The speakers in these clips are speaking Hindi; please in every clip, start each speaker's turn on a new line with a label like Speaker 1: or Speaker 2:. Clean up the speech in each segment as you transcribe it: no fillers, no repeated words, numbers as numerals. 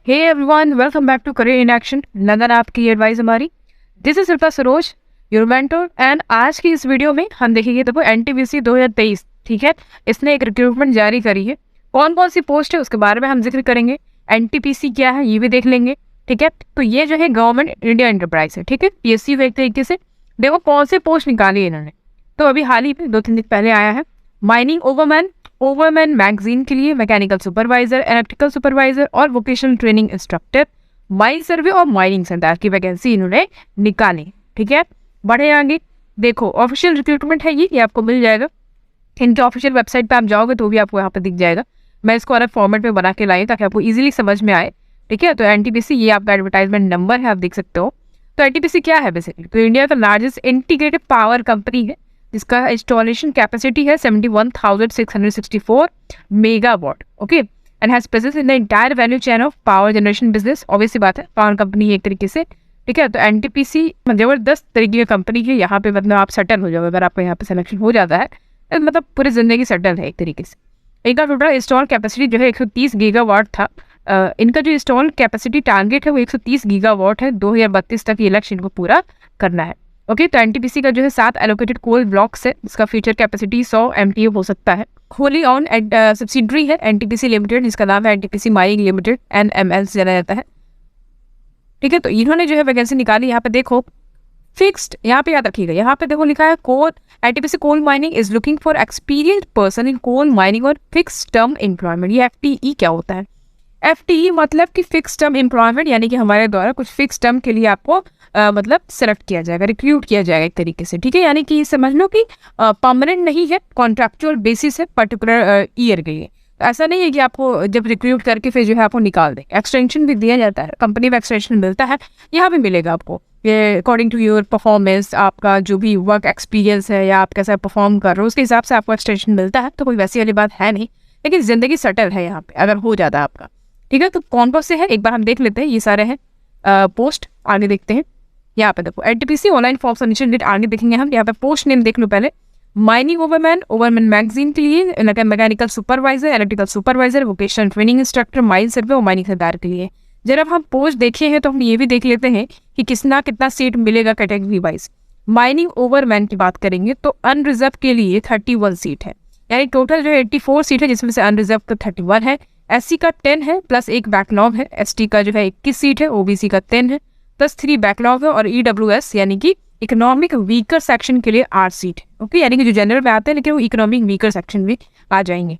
Speaker 1: Hey everyone, welcome back to career in action. नंदन आपकी एडवाइस हमारी। This is Shilpa Saroj, your mentor. And आज की इस वीडियो में हम देखेंगे देखो एनटीपीसी 2023, ठीक है, इसने एक रिक्रूटमेंट जारी करी है। कौन कौन सी पोस्ट है उसके बारे में हम जिक्र करेंगे। एनटीपीसी क्या है ये भी देख लेंगे, ठीक है। तो ये जो है गवर्नमेंट इंडिया एंटरप्राइज है, ठीक है, पीएसयू एक तरीके से। देखो कौन से पोस्ट निकाली है इन्होंने, तो अभी हाल ही में 2-3 दिन पहले आया है। माइनिंग ओवरमैन मैगजीन के लिए मैकेनिकल सुपरवाइजर, इलेक्ट्रिकल सुपरवाइजर और वोकेशनल ट्रेनिंग इंस्ट्रक्टर, माइन सर्वे और माइनिंग सरदार की वैकेंसी इन्होंने निकाली, ठीक है। बढ़े आगे, देखो ऑफिशियल रिक्रूटमेंट है ये आपको मिल जाएगा। इनके ऑफिशियल वेबसाइट पे आप जाओगे तो भी आपको यहाँ पे दिख जाएगा। मैं इसको अलग फॉर्मेट में बना के लाई ताकि आपको इजीली समझ में आए, ठीक है। तो एनटीपीसी ये आपका एडवर्टाइजमेंट नंबर है, आप देख सकते हो। तो एनटीपीसी क्या है बेसिकली, तो इंडिया का लार्जेस्ट इंटीग्रेटेड पावर कंपनी है जिसका इंस्टॉलेशन कैपेसिटी है 71,664 megawatt, okay, and has presence in the entire value chain of power generation business. Obvious सी बात है, पावर कंपनी एक तरीके से, ठीक है। तो एनटीपीसी जबरदस्त तरीके की कंपनी है। यहाँ पे मतलब आप सेटल हो जाओगे अगर आपका यहाँ पे सिलेक्शन हो जाता है, मतलब पूरी जिंदगी सेटल है एक तरीके से। इनका टोटल इंस्टॉल कैपेसिटी जो है 130 गीगावाट था। इनका जो इंस्टॉल कैपेसिटी टारगेट है वो 130 गीगावाट है। 2032 तक ये लक्ष्य इनको पूरा करना है, ओके। तो एनटीपीसी का जो है 7 एलोकेटेड कोल ब्लॉक्स है, इसका फ्यूचर कैपेसिटी 100 MTU हो सकता है। होली ऑन सब्सिडरी है एनटीपीसी लिमिटेड, जिसका नाम है एनटीपीसी माइनिंग लिमिटेड, NML से जाना जाता है, ठीक है। तो इन्होंने जो है वैकेंसी निकाली। यहाँ पे देखो फिक्स्ड, यहाँ पे याद रखिएगा, यहाँ पे देखो लिखा है coal NTPC coal mining is looking for experienced person in coal mining और फिक्स टर्म एम्प्लॉयमेंट। ये FTE क्या होता है? FTE मतलब कि फिक्स टर्म एम्प्लॉयमेंट, यानी कि हमारे द्वारा कुछ फिक्स टर्म के लिए आपको मतलब सेलेक्ट किया जाएगा, रिक्रूट किया जाएगा एक तरीके से, ठीक है। यानी कि समझ लो कि परमानेंट नहीं है, कॉन्ट्रैक्चुअल बेसिस है पर्टिकुलर ईयर के लिए। ऐसा नहीं है कि आपको जब रिक्रूट करके फिर जो है आपको निकाल दें। एक्सटेंशन भी दिया जाता है, कंपनी में एक्सटेंशन मिलता है, यहाँ भी मिलेगा आपको। ये अकॉर्डिंग टू योर परफॉर्मेंस, आपका जो भी वर्क एक्सपीरियंस है या आप कैसा परफॉर्म कर रहे हो उसके हिसाब से आपको एक्सटेंशन मिलता है। तो कोई वैसी वाली बात है नहीं, लेकिन जिंदगी सेटल है यहाँ पे अगर हो जाता है आपका, ठीक है। तो कौन कौन से है एक बार हम देख लेते हैं। ये सारे हैं पोस्ट, आगे देखते हैं। यहाँ पे देखो NTPC online form submission date आगे देखेंगे हम। यहाँ पे पोस्ट नेम देख लो पहले। माइनिंग ओवरमैन मैगजीन के लिए mechanical supervisor, electrical supervisor, vocational training instructor, mine सर्वे और माइनिंग सरदार के लिए। जब हम पोस्ट देखे हैं तो हम ये भी देख लेते हैं कि कितना सीट मिलेगा कैटेगरी वाइज। माइनिंग ओवरमैन की बात करेंगे तो अनरिजर्व के लिए 31 सीट है, यानी टोटल जो 84 सीट है, जिसमें से अनरिजर्व का 31 है। SC का 10 है प्लस एक बैकलॉग है। ST का जो है 21 सीट है, OBC का 10 है प्लस 3 बैकलॉग है, और EWS यानी कि इकोनॉमिक वीकर सेक्शन के लिए 8 सीट है, ओके। यानी कि जो जनरल में आते हैं लेकिन वो इकोनॉमिक वीकर सेक्शन में आ जाएंगे।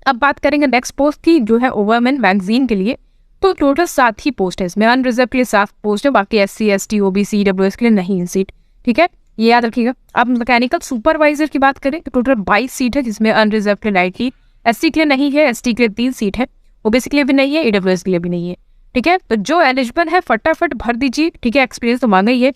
Speaker 1: अब बात करेंगे नेक्स्ट पोस्ट की, जो है ओवरमैन मैगजीन के लिए। तो टोटल 7 ही पोस्ट है इसमें। अनरिजर्व के लिए 7 पोस्ट है, बाकी SC, ST, OBC, EWS के लिए नहीं है सीट, ठीक है, ये याद रखिएगा। अब मैकेनिकल सुपरवाइजर की बात करें तो टोटल 22 सीट है, जिसमें अनरिजर्व के लिए 19, SC के लिए नहीं है, ST के लिए 3 सीट है, OBC के लिए भी नहीं है, EWS के लिए भी नहीं है, ठीक है। तो जो एलिजिबल है फटाफट भर दीजिए, ठीक है। एक्सपीरियंस तो मांगा ही है,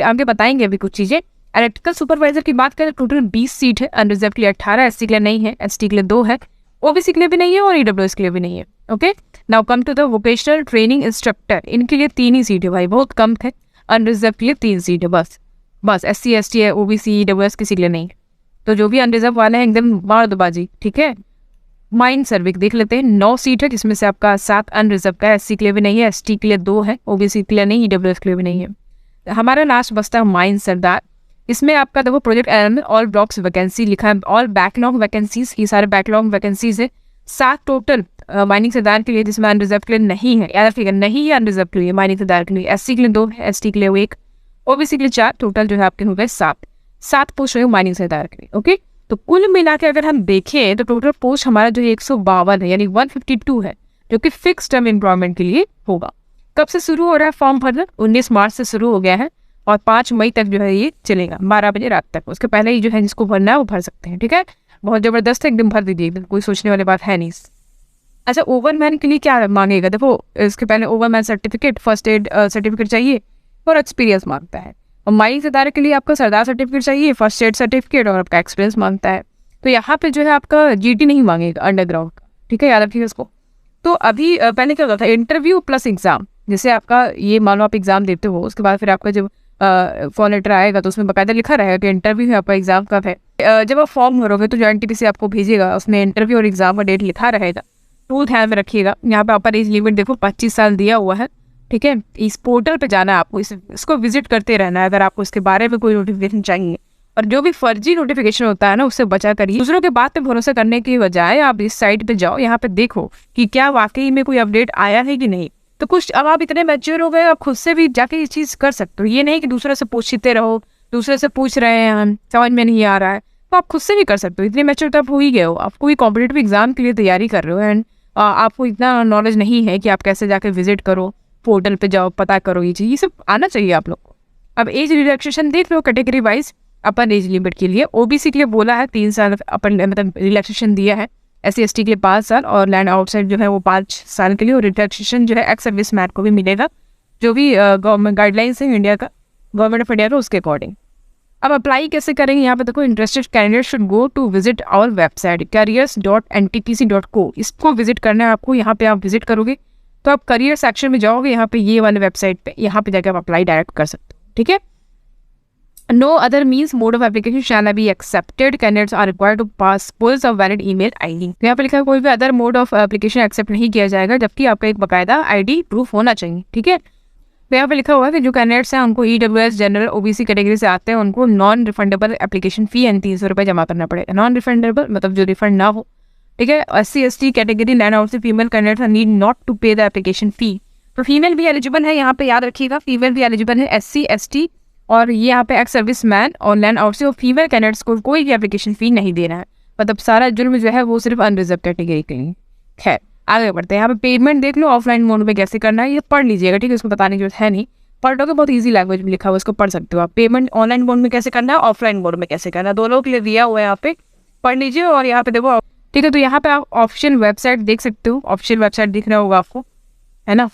Speaker 1: आगे बताएंगे अभी कुछ चीजें। इलेक्ट्रिकल सुपरवाइजर की बात करें टोटल 20 सीट है, अनरिजर्व के लिए 18, SC के लिए नहीं है, ST के लिए 2 है, OBC के लिए भी नहीं है और EWS के लिए भी नहीं है, okay. Now come to the vocational training instructor, इनके लिए 3 ही सीट है भाई, बहुत कम है। अनरिजर्व के लिए 3 सीट है बस SC, ST है, OBC, EWS किसी के लिए नहीं। तो जो भी अनरिजर्व वाले हैं एकदम मार दो बाजी, ठीक है। माइन सर्वे देख लेते हैं, 9 सीट है, जिसमें से आपका 7 अनरिजर्व का है। SC के लिए भी नहीं है, ST के लिए 2 है, OBC के लिए नहीं, EWS के लिए भी नहीं है। हमारा लास्ट बचता है माइन सरदार। इसमें आपका देखो project NL all blocks vacancy लिखा है, ऑल बैकलॉग वैकेंसीज, ये सारे बैकलॉग वैकेंसीज है। 7 टोटल माइनिंग सरदार के लिए, जिसमें अनरिजर्व के लिए नहीं है, याद रखिएगा नहीं है अनरिजर्व के लिए माइनिंग सरदार के लिए। SC के लिए 2 है, ST के लिए 1, OBC के लिए 4, टोटल जो है आपके हो गए 7 पोस्ट है माइनिंग सरदार के लिए, ओके। तो कुल मिला के अगर हम देखें तो टोटल पोस्ट हमारा जो 152 है, यानी 152 है, जो कि फिक्स टर्म एम्प्लॉयमेंट के लिए होगा। कब से शुरू हो रहा है फॉर्म भरना? 19 मार्च से शुरू हो गया है और 5 मई तक जो है ये चलेगा, 12 बजे रात तक। उसके पहले ही जो है जिसको भरना है वो भर सकते हैं, ठीक है। बहुत जबरदस्त है, एकदम भर दीजिए, एकदम कोई सोचने वाली बात है नहीं। अच्छा, ओवरमैन के लिए क्या मांगेगा? देखो इसके पहले ओवरमैन सर्टिफिकेट, फर्स्ट एड सर्टिफिकेट चाहिए और एक्सपीरियंस मांगता है। और माइनिंग सरदार के लिए आपका सरदार सर्टिफिकेट चाहिए, फर्स्ट एड सर्टिफिकेट और आपका एक्सपीरियंस मांगता है। तो यहाँ पे जो है आपका GT नहीं मांगेगा अंडरग्राउंड का, ठीक है, याद रखिएगा इसको। तो अभी पहले क्या होता था, इंटरव्यू प्लस एग्जाम। जैसे आपका ये मान लो आप एग्जाम देते हो, उसके बाद फिर आपका जब फॉर्म लेटर आएगा तो उसमें बाकायदा लिखा रहेगा कि इंटरव्यू है आपका, एग्जाम कब है। जब आप फॉर्म भरोगे तो जो एनटीपीसी आपको भेजेगा उसमें इंटरव्यू और एग्जाम का डेट लिखा रहेगा। टू ध्यान में रखिएगा। यहाँ पे अपर एज लिमिट देखो 25 साल दिया हुआ है, ठीक है। इस पोर्टल पे जाना है आपको, इसको विजिट करते रहना है अगर आपको इसके बारे में कोई नोटिफिकेशन चाहिए। और जो भी फर्जी नोटिफिकेशन होता है ना, उससे बचा करिए। दूसरों के बात पे भरोसा करने की बजाय आप इस साइट पे जाओ, यहाँ पे देखो कि क्या वाकई में कोई अपडेट आया है कि नहीं। तो कुछ अब आप इतने मैच्योर हो गए, आप खुद से भी जाके ये चीज़ कर सकते हो। ये नहीं कि दूसरे से पूछते रहो, दूसरे से पूछ रहे हैं हम, समझ में नहीं आ रहा है, तो आप खुद से भी कर सकते हो। इतने मैच्योर तो आप हो ही गए हो, आप कोई कॉम्पिटेटिव एग्जाम के लिए तैयारी कर रहे हो एंड आपको इतना नॉलेज नहीं है कि आप कैसे जाके विजिट करो, पोर्टल पे जाओ, पता करो, ये चीज़, ये सब आना चाहिए आप लोग को। अब एज रिलैक्सेशन देख लो कैटेगरी वाइज। अपन एज लिमिट के लिए ओबीसी के लिए बोला है 3 साल अपन मतलब रिलैक्सेशन दिया है, SC ST के लिए 5 साल और लैंड आउटसाइड जो है वो 5 साल के लिए। और रिलैक्सेशन जो है एक्स सर्विस मैन को भी मिलेगा, जो भी गवर्नमेंट गाइडलाइंस है इंडिया का, गवर्नमेंट ऑफ इंडिया का, उसके अकॉर्डिंग। अब अप्लाई कैसे करेंगे, यहाँ पे देखो, interested candidate should go to visit our website careers.ntpc.co। इसको विजिट करना है आपको। यहाँ पे आप विजिट करोगे तो आप करियर सेक्शन में जाओगे, यहाँ पे ये वाले वेबसाइट पे, यहाँ पे जाकर आप अप्लाई डायरेक्ट कर सकते हो, ठीक है। No other means mode of application shall be accepted, candidates are required to pass poles of valid email ID. यहाँ पे लिखा है कोई भी other mode of application accept नहीं किया जाएगा, जबकि आपका एक बाकायदा आईडी प्रूफ होना चाहिए, ठीक है। तो यहाँ पे लिखा हुआ है कि जो कैंडिडेट्स हैं उनको EWS जनरल OBC कैटेगरी से आते हैं, उनको non refundable application fee and 300 रुपये जमा करना पड़ेगा। नॉन रिफंडेबल मतलब जो रिफंड ना हो, ठीक है। SC ST कैटेगरी लैंड आउट से female candidates need not to pay the application fee. तो फीमेल भी एलिजिबल है, यहाँ पे याद रखिएगा, फीमेल भी एलिजिबल है, SC ST और ये यहाँ पे एक्स सर्विस मैन और लैंड आउट से, और फीमेल कैंडिडेट्स को कोई भी एप्लीकेशन फ़ी नहीं देना है। मतलब सारा जुर्म जो है वो सिर्फ अनरिजर्व कैटेगरी के लिए। खैर आगे बढ़ते हैं। यहाँ पे पेमेंट देख लो, ऑफलाइन मोड में कैसे करना है ये पढ़ लीजिएगा, ठीक है। इसको बताने की जरूरत है नहीं, पढ़ लोगे, बहुत ईजी लैंग्वेज में लिखा हुआ है, इसको पढ़ सकते हो आप। पेमेंट ऑनलाइन मोड में कैसे करना है, ऑफलाइन मोड में कैसे करना है, दोनों के लिए दिया हुआ है, यहाँ पे पढ़ लीजिए। और यहाँ पे देखो, ठीक है, तो यहाँ पे आप ऑफिशियल वेबसाइट देख सकते हो, ऑफिशियल वेबसाइट दिख रहा होगा आपको, है ना।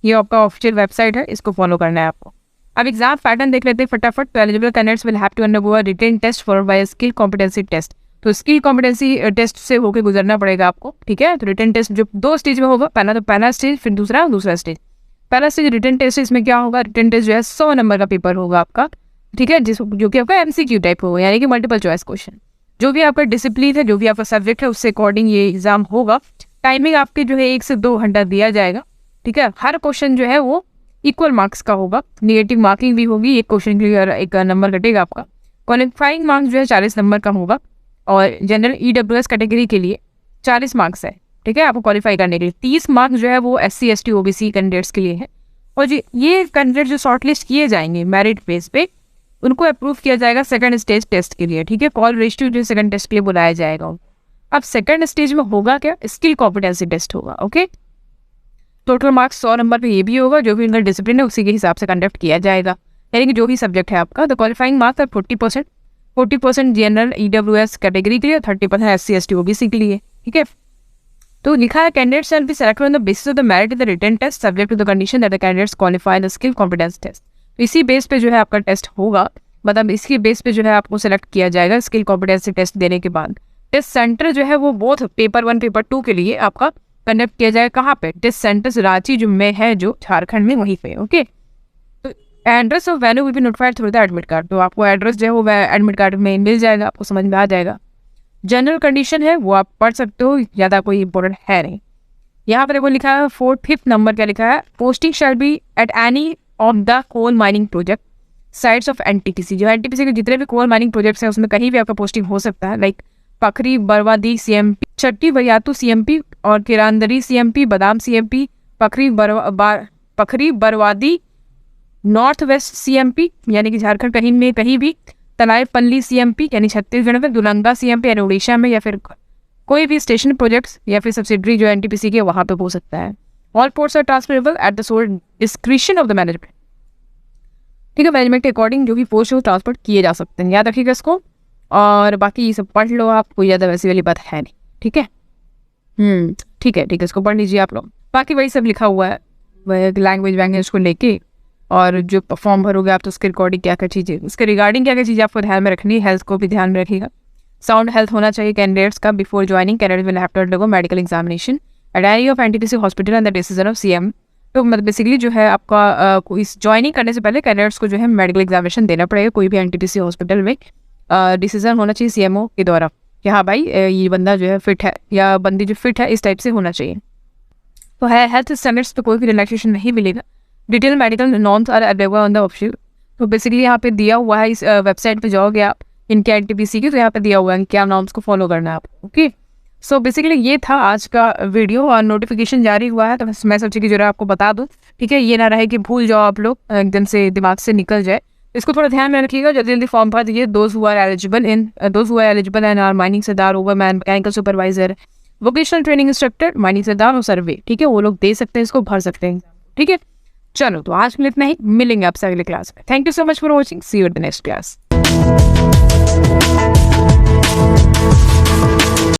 Speaker 1: ये आपका ऑफिशियल वेबसाइट है, इसको फॉलो करना है आपको। अब एग्जाम पैटर्न देख लेते हैं फटाफट। तो eligible candidates will have to undergo a written test followed by skill competency test. तो स्किल कॉम्पिटेंसी टेस्ट से होकर गुजरना पड़ेगा आपको, ठीक है। तो रिटन टेस्ट जो 2 स्टेज में होगा, पहला स्टेज, फिर दूसरा स्टेज। पहला स्टेज रिटन टेस्ट, इसमें क्या होगा, रिटन टेस्ट जो है 100 नंबर का पेपर होगा आपका, ठीक है, जो कि आपका MCQ टाइप होगा, यानी कि मल्टीपल चॉइस क्वेश्चन। जो भी आपका डिसिप्लिन है, जो भी आपका सब्जेक्ट है, उससे अकॉर्डिंग ये एग्जाम होगा। टाइमिंग आपके जो है 1 से 2 घंटा दिया जाएगा, ठीक है। हर क्वेश्चन जो है वो इक्वल मार्क्स का होगा, नेगेटिव मार्किंग भी होगी, एक क्वेश्चन के लिए एक नंबर कटेगा आपका। क्वालिफाइंग मार्क्स जो है 40 नंबर का होगा, और जनरल EWS कैटेगरी के लिए 40 मार्क्स है, ठीक है, आपको क्वालिफाई करने के लिए। 30 मार्क्स जो है वो SC ST OBC कैंडिडेट्स के लिए है। और जी ये कैंडिडेट जो शॉर्टलिस्ट किए जाएंगे मेरिट बेस पे, उनको अप्रूव किया जाएगा सेकंड स्टेज टेस्ट के लिए, ठीक है। कॉल रेशियो जो सेकंड टेस्ट के लिए बुलाया जाएगा। अब सेकंड स्टेज में होगा क्या, स्किल कॉम्पिटेंसी टेस्ट होगा, ओके। टोटल मार्क्स 100 नंबर पे ये भी होगा, जो भी उनका डिसिप्लिन है उसी के हिसाब से कंडक्ट किया जाएगा, यानी कि जो भी सब्जेक्ट है आपका। तो क्वालिफाइंग मार्क्स है 40% जनरल EWS कैटेगरी के लिए, 30% SC ST OBC के लिए, ठीक है। तो लिखा है candidates shall be selected on the basis of the merit in the written test subject to the condition that the candidates qualify the skill competence test. तो इसी बेस पे जो है आपका टेस्ट होगा, मतलब इसके बेस पे जो है आपको सेलेक्ट किया जाएगा स्किल कॉम्पिटेंसी टेस्ट देने के बाद। टेस्ट सेंटर जो है वो बोथ पेपर 1 पेपर 2 के लिए आपका कंडक्ट किया जाएगा। कहाँ पे, टेस्ट सेंटर्स रांची जो में है, जो झारखंड में, वहीं पे, ओके। तो address of venue will be notified through the admit card. तो आपको एड्रेस जो है वो एडमिट कार्ड में मिल जाएगा, आपको समझ में आ जाएगा। जनरल कंडीशन है वो आप पढ़ सकते हो, ज़्यादा कोई इंपॉर्टेंट है नहीं। यहाँ पर वो लिखा है 5th नंबर क्या लिखा है, posting shall be at any of the coal mining project sites of NTPC। जो NTPC के जितने भी कोल माइनिंग प्रोजेक्ट्स हैं उसमें कहीं भी आपका पोस्टिंग हो सकता है, लाइक पखरी बरवादी CMP, चट्टी बरियातू CMP और किरांदरी CMP, बादाम CMP, पखरी बरवादी नॉर्थ वेस्ट CMP यानी कि झारखंड कहीं भी, तलाई पल्ली CMP यानी छत्तीसगढ़ में, दुलंगा CMP यानी उड़ीसा में, या फिर कोई भी स्टेशन प्रोजेक्ट्स या फिर सब्सिडरी जो NTPC के वहाँ पे हो सकता है। All posts are transferable at the sole discretion of the management, ठीक है। मैनेजमेंट के अकॉर्डिंग जो भी पोस्ट हो ट्रांसफर किए जा सकते हैं, याद रखिएगा इसको। और बाकी ये सब पढ़ लो आप, कोई ज़्यादा वैसी वाली बात है नहीं, ठीक है। ठीक है, इसको पढ़ लीजिए आप लोग। बाकी वही सब लिखा हुआ है, वह लैंग्वेज को लेके, और जो फॉर्म भरोगे आप तो उसके रिकॉर्डिंग क्या क्या चीज़ें, उसके रिगार्डिंग क्या क्या चीज़ें आपको ध्यान में रखनी है। हेल्थ को भी ध्यान में रखिएगा। साउंड हेल्थ होना चाहिए कैंडिडेट्स का। Before joining candidate will have to undergo medical examination at any of NTPC hospital and the decision of CM। तो मतलब बेसिकली जो है आपका इस ज्वाइनिंग करने से पहले कैंडिडेट्स को जो है मेडिकल एग्जामिनेशन देना पड़ेगा कोई भी NTPC हॉस्पिटल में। डिसीजन होना चाहिए CMO के द्वारा, कि हाँ भाई ये बंदा जो है फिट है या बंदी जो फिट है, इस टाइप से होना चाहिए। तो है हेल्थ स्टैंडर्ड्स पे कोई भी रिलैक्सेशन नहीं मिलेगा। Detail medical norms are available on the option. तो बेसिकली यहाँ पे दिया हुआ है, इस वेबसाइट पे जाओगे आप इनके एनटीपीसी की, तो यहाँ पे दिया हुआ है क्या नॉर्म्स को फॉलो करना है आपको। ओके, सो बेसिकली ये था आज का वीडियो, और नोटिफिकेशन जारी हुआ है तो मैं सोची कि जरा आपको बता दूँ, ठीक है, ये ना रहे कि भूल जाओ आप लोग, एकदम से दिमाग से निकल जाए। इसको थोड़ा ध्यान में रखिएगा, जल्दी जल्दी फॉर्म भर दीजिए। Those who are eligible and are mining sardar, overman, mechanical supervisor, vocational training instructor, mining sardar और सर्वे, ठीक है, वो लोग दे सकते हैं, इसको भर सकते हैं। ठीक है, चलो तो आज के लिए इतना ही, मिलेंगे आपसे अगले क्लास में। Thank you so much for watching, see you at the next class.